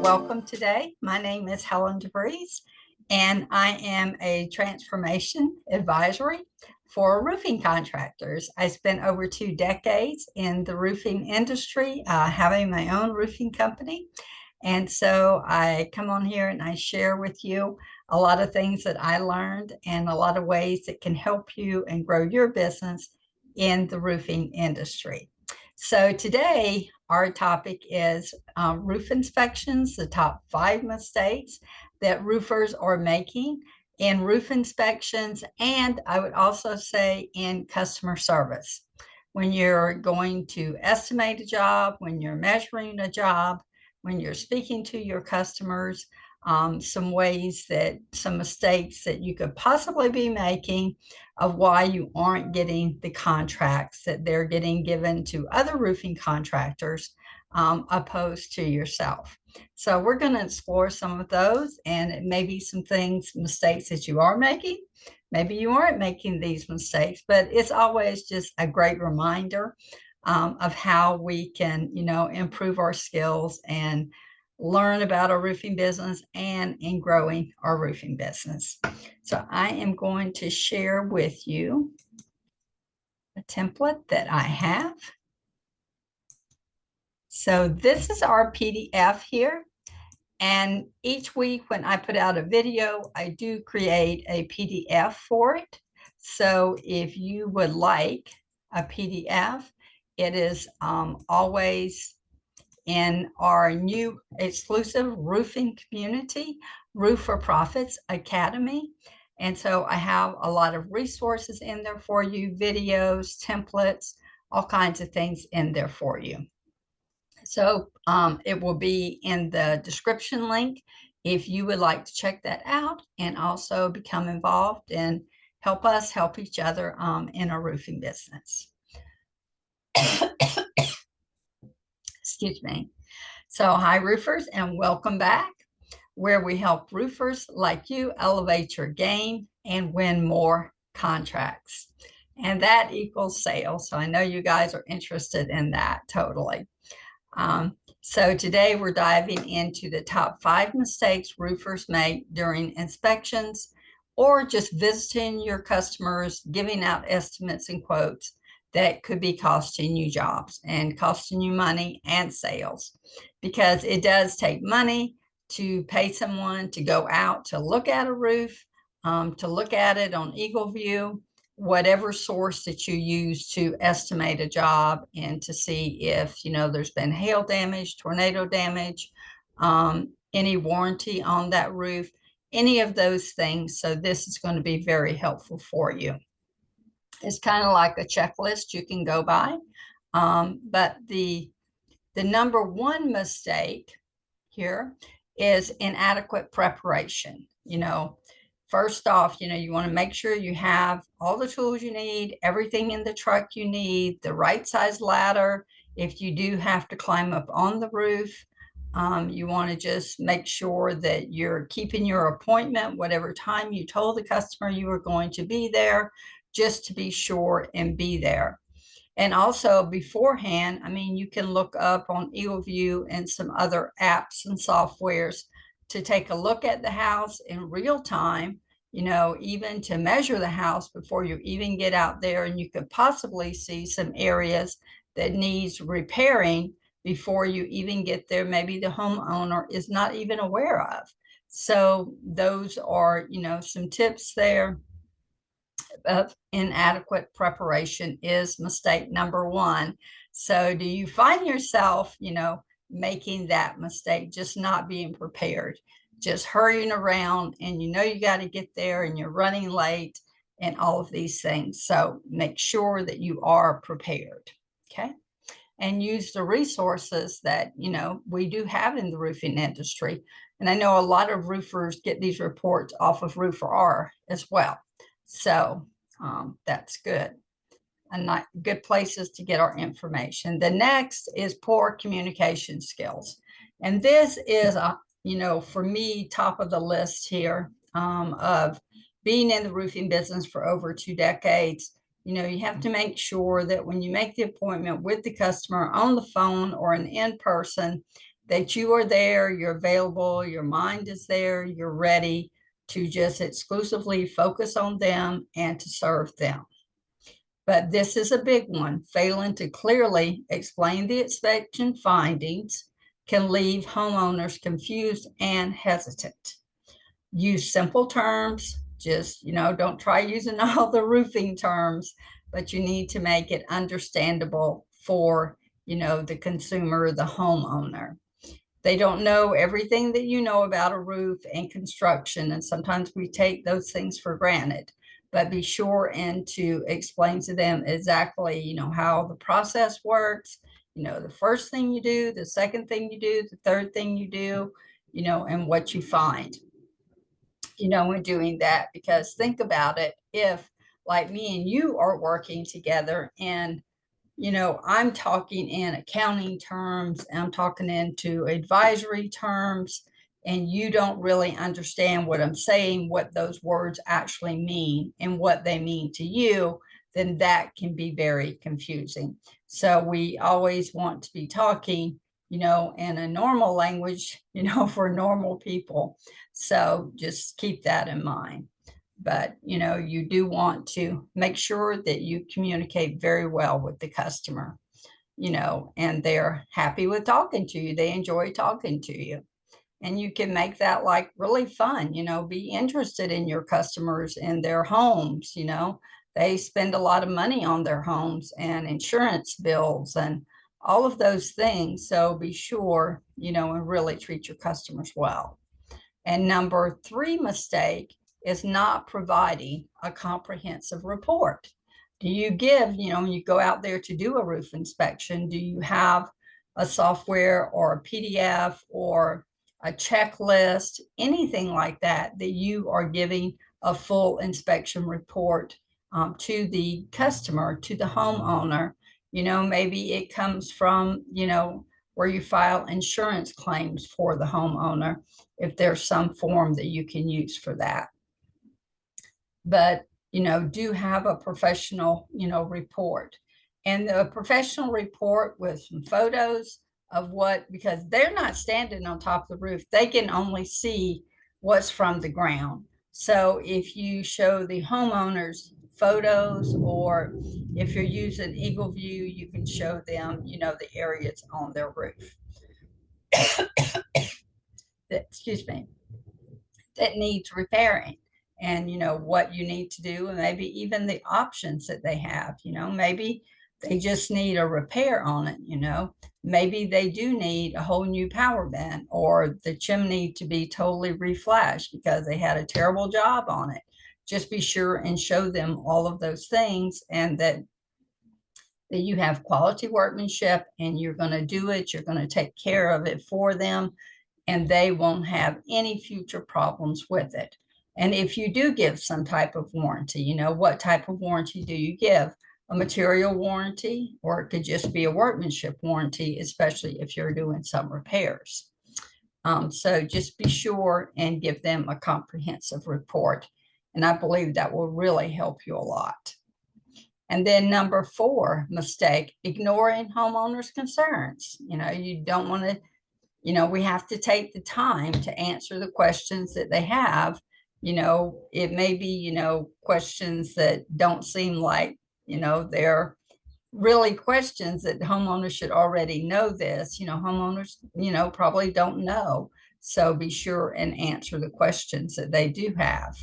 welcome today. My name is Helen DeVries, and I am a transformation advisory for roofing contractors. I spent over 2 decades in the roofing industry, having my own roofing company. And so I come on here and I share with you a lot of things that I learned and a lot of ways that can help you and grow your business in the roofing industry. So today, our topic is roof inspections, the top 5 mistakes that roofers are making in roof inspections, and I would also say in customer service. When you're going to estimate a job, when you're measuring a job, when you're speaking to your customers, some mistakes that you could possibly be making of why you aren't getting the contracts that they're getting given to other roofing contractors opposed to yourself. So we're going to explore some of those, and it may be some mistakes that you are making. Maybe you aren't making these mistakes, but it's always just a great reminder of how we can, improve our skills and learn about our roofing business and in growing our roofing business. So I am going to share with you a template that I have. So this is our PDF here. And each week when I put out a video, I do create a PDF for it. So if you would like a PDF, it is always in our new exclusive roofing community, Roof for Profits Academy. And so I have a lot of resources in there for you, videos, templates, all kinds of things in there for you. So it will be in the description link if you would like to check that out and also become involved and help us help each other in our roofing business. Excuse me. So hi roofers, and welcome back, where we help roofers like you elevate your game and win more contracts. And that equals sales. So I know you guys are interested in that totally. So today we're diving into the top 5 mistakes roofers make during inspections or just visiting your customers, giving out estimates and quotes that could be costing you jobs and costing you money and sales, because it does take money to pay someone to go out to look at a roof, to look at it on Eagle View, whatever source that you use to estimate a job and to see if, there's been hail damage, tornado damage, any warranty on that roof, any of those things. So this is going to be very helpful for you. It's kind of like a checklist you can go by. But the number 1 mistake here is inadequate preparation. First off, you want to make sure you have all the tools you need, everything in the truck you need, the right size ladder. If you do have to climb up on the roof, you want to just make sure that you're keeping your appointment, whatever time you told the customer you were going to be there, just to be sure and be there. And also beforehand, you can look up on Eagle View and some other apps and softwares to take a look at the house in real time, even to measure the house before you even get out there. And you could possibly see some areas that needs repairing before you even get there. Maybe the homeowner is not even aware of. So those are, some tips there. Of inadequate preparation is mistake number 1. So do you find yourself, making that mistake, just not being prepared, just hurrying around, and you got to get there and you're running late and all of these things? So make sure that you are prepared, okay? And use the resources that, we do have in the roofing industry. And I know a lot of roofers get these reports off of Roofer R as well. So that's good. And not good places to get our information. The next is poor communication skills. And this is, for me, top of the list here of being in the roofing business for over 2 decades. You have to make sure that when you make the appointment with the customer on the phone or in person, that you are there, you're available, your mind is there, you're ready to just exclusively focus on them and to serve them. But this is a big one. Failing to clearly explain the inspection findings can leave homeowners confused and hesitant. Use simple terms. Just, don't try using all the roofing terms, but you need to make it understandable for, the consumer, the homeowner. They don't know everything that you know about a roof and construction, and sometimes we take those things for granted. But be sure and to explain to them exactly, how the process works. The first thing you do, the second thing you do, the third thing you do, and what you find, in doing that. Because think about it, if like me and you are working together and I'm talking in accounting terms, I'm talking into advisory terms, and you don't really understand what I'm saying, what those words actually mean and what they mean to you, then that can be very confusing. So we always want to be talking, in a normal language, for normal people. So just keep that in mind. But you do want to make sure that you communicate very well with the customer, and they're happy with talking to you, they enjoy talking to you. And you can make that like really fun, be interested in your customers and their homes. They spend a lot of money on their homes and insurance bills and all of those things. So be sure, and really treat your customers well. And number 3 mistake is not providing a comprehensive report. Do you give, when you go out there to do a roof inspection, do you have a software or a PDF or a checklist, anything like that, that you are giving a full inspection report to the customer, to the homeowner? Maybe it comes from, where you file insurance claims for the homeowner, if there's some form that you can use for that. But, do have a professional, report. And a professional report with some photos of what, because they're not standing on top of the roof, they can only see what's from the ground. So if you show the homeowners photos, or if you're using Eagle View, you can show them, the areas on their roof. Excuse me, that needs repairing, and what you need to do, and maybe even the options that they have. Maybe they just need a repair on it. Maybe they do need a whole new power band, or the chimney to be totally reflashed because they had a terrible job on it. Just be sure and show them all of those things, and that you have quality workmanship, and you're going to do it, you're going to take care of it for them, and they won't have any future problems with it. And if you do give some type of warranty, what type of warranty do you give? A material warranty, or it could just be a workmanship warranty, especially if you're doing some repairs. So just be sure and give them a comprehensive report. And I believe that will really help you a lot. And then number 4 mistake, ignoring homeowners' concerns. You don't want to, we have to take the time to answer the questions that they have. It may be, questions that don't seem like, they're really questions that homeowners should already know this. Homeowners, probably don't know. So be sure and answer the questions that they do have.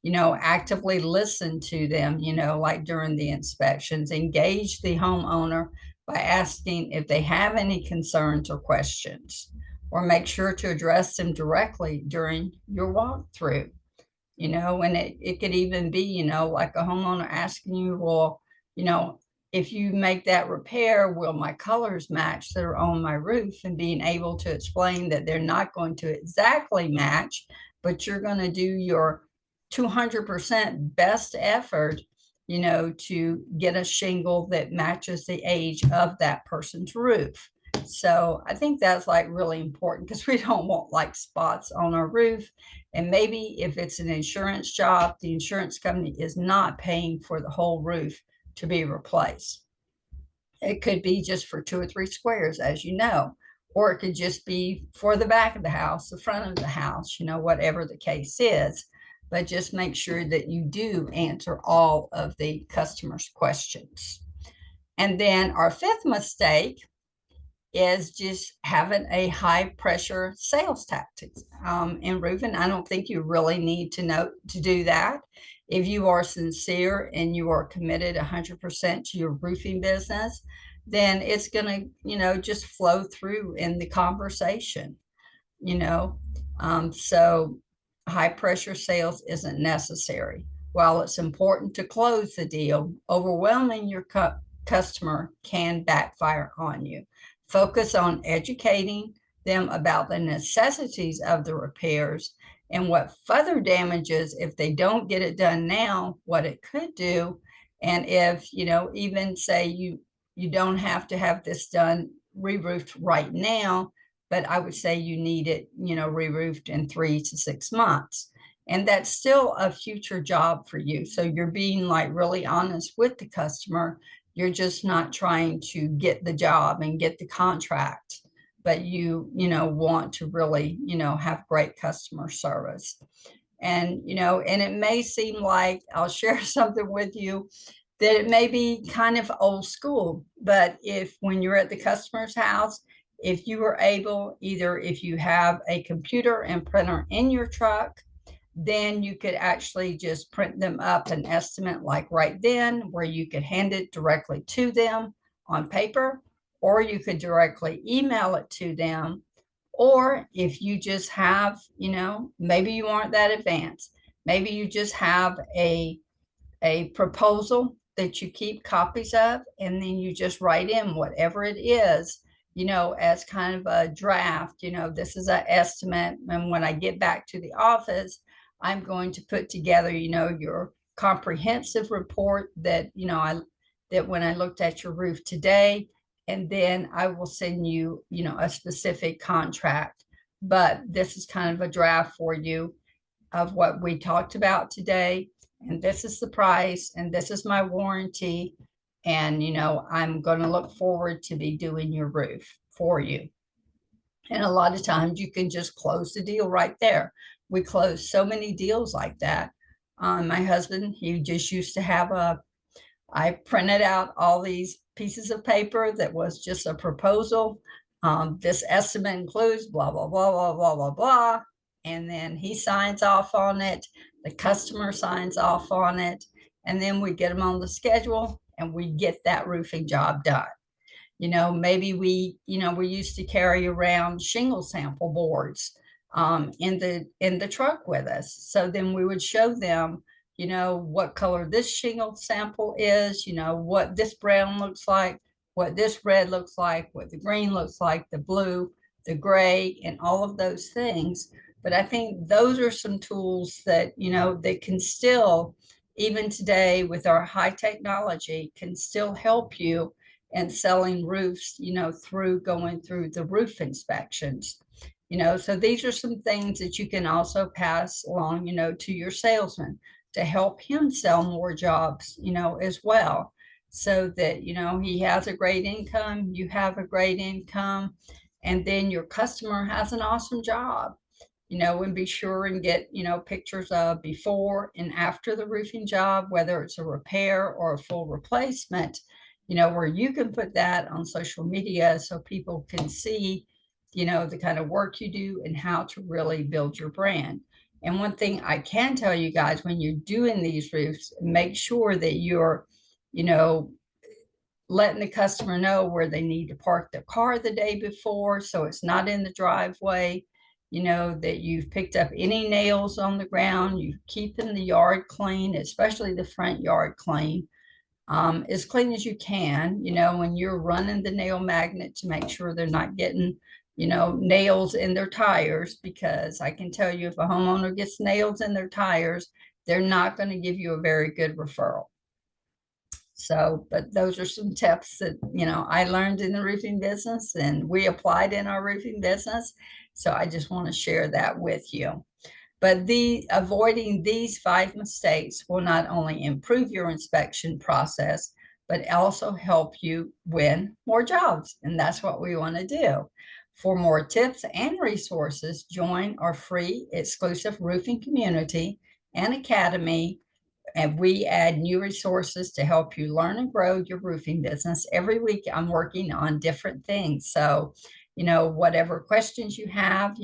Actively listen to them, like during the inspections. Engage the homeowner by asking if they have any concerns or questions, or make sure to address them directly during your walkthrough. And it could even be, like a homeowner asking you, well, if you make that repair, will my colors match that are on my roof? And being able to explain that they're not going to exactly match, but you're going to do your 200% best effort, to get a shingle that matches the age of that person's roof. So I think that's like really important, because we don't want like spots on our roof. And maybe if it's an insurance job, the insurance company is not paying for the whole roof to be replaced. It could be just for 2 or 3 squares, as you know, or it could just be for the back of the house, the front of the house, whatever the case is. But just make sure that you do answer all of the customers' questions. And then our fifth mistake is just having a high pressure sales tactics. In roofing, I don't think you really need to know to do that. If you are sincere and you are committed 100% to your roofing business, then it's going to, just flow through in the conversation, you know. So high pressure sales isn't necessary. While it's important to close the deal, overwhelming your customer can backfire on you. Focus on educating them about the necessities of the repairs and what further damages if they don't get it done now, what it could do. And if, even say you don't have to have this done re-roofed right now, but I would say you need it, re-roofed in 3 to 6 months. And that's still a future job for you. So you're being like really honest with the customer. You're just not trying to get the job and get the contract, but you want to really, have great customer service. And, and it may seem like I'll share something with you that it may be kind of old school, but if when you're at the customer's house, if you are able, either if you have a computer and printer in your truck, then you could actually just print them up an estimate like right then, where you could hand it directly to them on paper, or you could directly email it to them. Or if you just have, maybe you aren't that advanced, maybe you just have a proposal that you keep copies of, and then you just write in whatever it is, as kind of a draft. This is an estimate, and when I get back to the office, I'm going to put together, your comprehensive report that, that when I looked at your roof today, and then I will send you, a specific contract. But this is kind of a draft for you of what we talked about today. And this is the price, and this is my warranty. And, I'm going to look forward to be doing your roof for you. And a lot of times you can just close the deal right there. We close so many deals like that. My husband, he just used to have I printed out all these pieces of paper that was just a proposal. This estimate includes blah, blah, blah, blah, blah, blah, blah. And then he signs off on it. The customer signs off on it. And then we get them on the schedule and we get that roofing job done. Maybe we used to carry around shingle sample boards in the truck with us. So then we would show them, what color this shingle sample is, what this brown looks like, what this red looks like, what the green looks like, the blue, the gray, and all of those things. But I think those are some tools that, that can still, even today with our high technology, can still help you in selling roofs, through going through the roof inspections. So these are some things that you can also pass along, to your salesman to help him sell more jobs, as well. So that, he has a great income, you have a great income, and then your customer has an awesome job. And be sure and get, pictures of before and after the roofing job, whether it's a repair or a full replacement, where you can put that on social media so people can see, the kind of work you do and how to really build your brand. And one thing I can tell you guys, when you're doing these roofs, make sure that you're, letting the customer know where they need to park their car the day before, so it's not in the driveway. That you've picked up any nails on the ground, you're keeping the yard clean, especially the front yard clean, as clean as you can, when you're running the nail magnet to make sure they're not getting, nails in their tires, because I can tell you if a homeowner gets nails in their tires, they're not going to give you a very good referral. So, but those are some tips that, I learned in the roofing business and we applied in our roofing business. So I just want to share that with you. But avoiding these 5 mistakes will not only improve your inspection process, but also help you win more jobs. And that's what we want to do. For more tips and resources, join our free exclusive roofing community and academy, and we add new resources to help you learn and grow your roofing business. Every week I'm working on different things. So, whatever questions you have,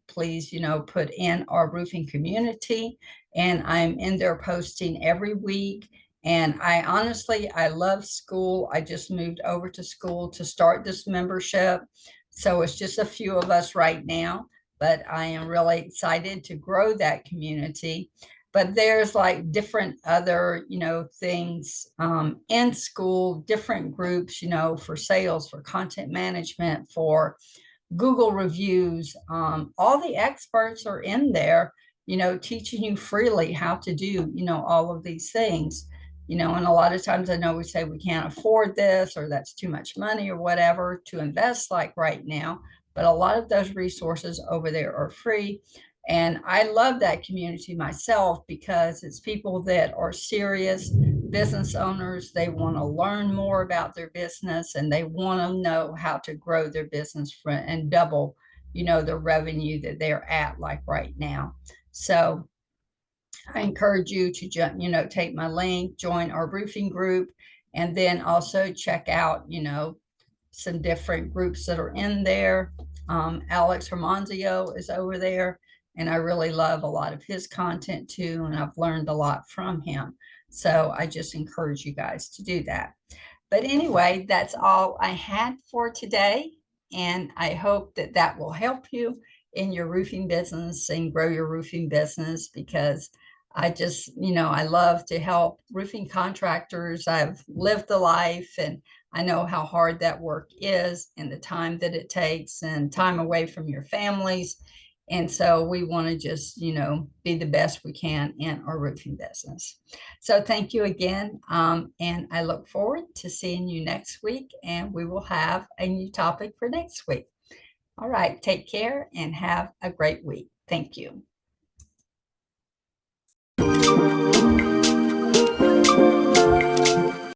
please, put in our roofing community. And I'm in there posting every week. And I love school. I just moved over to school to start this membership. So it's just a few of us right now, but I am really excited to grow that community. But there's like different other things in school, different groups, for sales, for content management, for Google reviews. All the experts are in there, teaching you freely how to do all of these things. And a lot of times I know we say we can't afford this, or that's too much money or whatever to invest like right now, but a lot of those resources over there are free. And I love that community myself because it's people that are serious business owners. They want to learn more about their business, and they want to know how to grow their business and double, the revenue that they're at like right now. So I encourage you to, take my link, join our roofing group, and then also check out, some different groups that are in there. Alex Ramonzio is over there, and I really love a lot of his content too, and I've learned a lot from him. So I just encourage you guys to do that. But anyway, that's all I had for today, and I hope that that will help you in your roofing business and grow your roofing business, because I just, I love to help roofing contractors. I've lived the life, and I know how hard that work is, and the time that it takes, and time away from your families. And so we want to just, be the best we can in our roofing business. So thank you again. And I look forward to seeing you next week, and we will have a new topic for next week. All right. Take care and have a great week. Thank you.